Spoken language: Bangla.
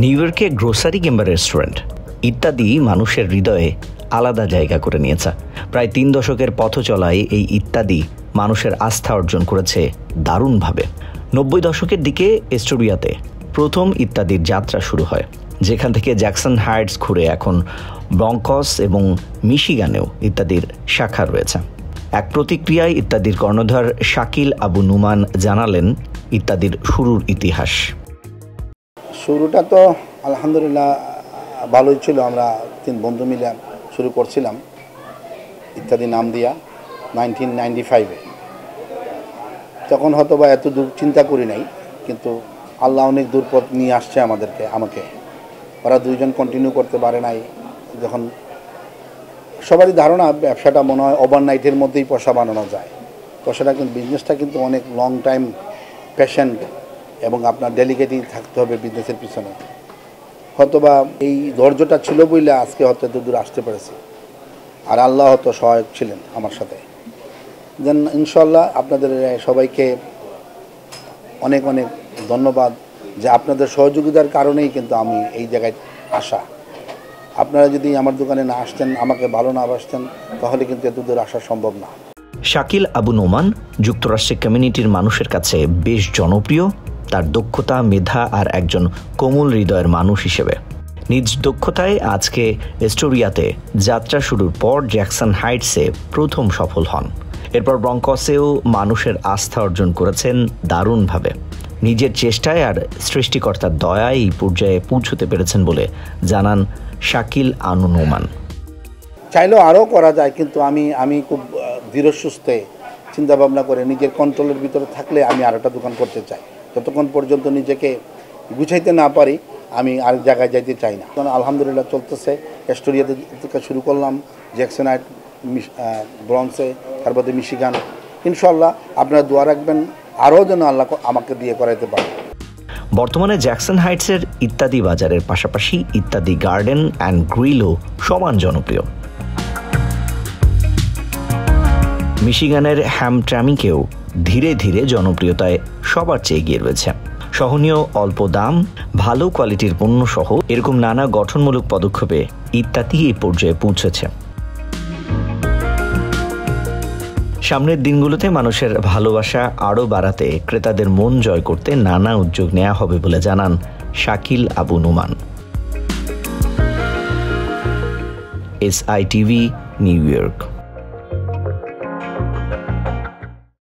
নিউ ইয়র্কে গ্রোসারি কিংবা রেস্টুরেন্ট ইত্যাদি মানুষের হৃদয়ে আলাদা জায়গা করে নিয়েছে। প্রায় 3 দশকের পথ চলায় এই ইত্যাদি মানুষের আস্থা অর্জন করেছে দারুণভাবে। 90 দশকের দিকে এস্টোরিয়াতে প্রথম ইত্যাদির যাত্রা শুরু হয়, যেখান থেকে জ্যাকসন হাইটস ঘুরে এখন ব্রঙ্কস এবং মিশিগানেও ইত্যাদির শাখা রয়েছে। এক প্রতিক্রিয়ায় ইত্যাদির কর্ণধার শাকিল আবু নুমান জানালেন ইত্যাদির শুরুর ইতিহাস। শুরুটা তো আলহামদুলিল্লাহ ভালোই ছিল। আমরা 3 বন্ধু মিলে শুরু করছিলাম ইত্যাদি নাম দিয়া 1995-এ। তখন হয়তো বা এত দূর চিন্তা করি নাই, কিন্তু আল্লাহ অনেক দূর পথ নিয়ে আসছে আমাকে। ওরা 2 জন কন্টিনিউ করতে পারে নাই। যখন সবারই ধারণা ব্যবসাটা মনে হয় ওভারনাইটের মধ্যেই পয়সা বানানো যায়, পয়সাটা কিন্তু বিজনেসটা কিন্তু অনেক লং টাইম পেশেন্ট এবং আপনার ডেলিকেটিং থাকতে হবে বিজনেসের পিছনে। হয়তোবা এই ধৈর্যটা ছিল বলে আজকে হয়তো এত দূর আসতে পেরেছি, আর আল্লাহ হয়তো সহায়ক ছিলেন আমার সাথে। দেন ইনশাল্লাহ আপনাদের সবাইকে অনেক অনেক ধন্যবাদ যে আপনাদের সহযোগিতার কারণেই কিন্তু আমি এই জায়গায় আসা। আপনারা যদি আমার দোকানে না আসতেন, আমাকে ভালো না বাসতেন, তাহলে কিন্তু এত দূর আসা সম্ভব না। শাকিল আবু নোমান যুক্তরাষ্ট্রের কমিউনিটির মানুষের কাছে বেশ জনপ্রিয়, তার দক্ষতা, মেধা আর একজন কোমল হৃদয়ের মানুষ হিসেবে। নিজ দক্ষতায় আজকে এস্টোরিয়াতে যাত্রা শুরুর পর জ্যাকসন হাইটসে প্রথম সফল হন। এরপর ব্রঙ্কসেও মানুষের আস্থা অর্জন করেছেন দারুণভাবে। নিজের চেষ্টায় আর সৃষ্টিকর্তার দয়ায় এই পর্যায়ে পৌঁছতে পেরেছেন বলে জানান শাকিল আনু নোমান। চাইলেও আরও করা যায়, কিন্তু আমি খুব ধীরসুস্থে চিন্তাভাবনা করে নিজের কন্ট্রোলের ভিতরে থাকলে আমি আরেকটা দোকান করতে চাই। যতক্ষণ পর্যন্ত নিজেকে গুছাইতে না পারি আমি আরেক জায়গায় যাইতে চাই না। কারণ আলহামদুলিল্লাহ চলতেছে। এস্টোরিয়াতে থেকে শুরু করলাম, জ্যাকসন হাইট, ব্রঙ্কসে, তারপরে মিশিগান। ইনশাল্লাহ আপনারা দোয়া রাখবেন আরও যেন আল্লাহ আমাকে দিয়ে করাইতে পারে। বর্তমানে জ্যাকসন হাইটসের ইত্যাদি বাজারের পাশাপাশি ইত্যাদি গার্ডেন অ্যান্ড গ্রিলও সমান জনপ্রিয়। মিশিগানের হ্যামট্রামিকেও ধীরে ধীরে জনপ্রিয়তায় সবার চেয়ে এগিয়ে রয়েছে। সহনীয়, অল্প দাম, ভালো কোয়ালিটির পণ্য সহ এরকম নানা গঠনমূলক পদক্ষেপে ইত্যাদি এই পর্যায়ে পৌঁছেছে। সামনের দিনগুলোতে মানুষের ভালোবাসা আরও বাড়াতে, ক্রেতাদের মন জয় করতে নানা উদ্যোগ নেওয়া হবে বলে জানান Shakil Abu Numan. SITV, new York.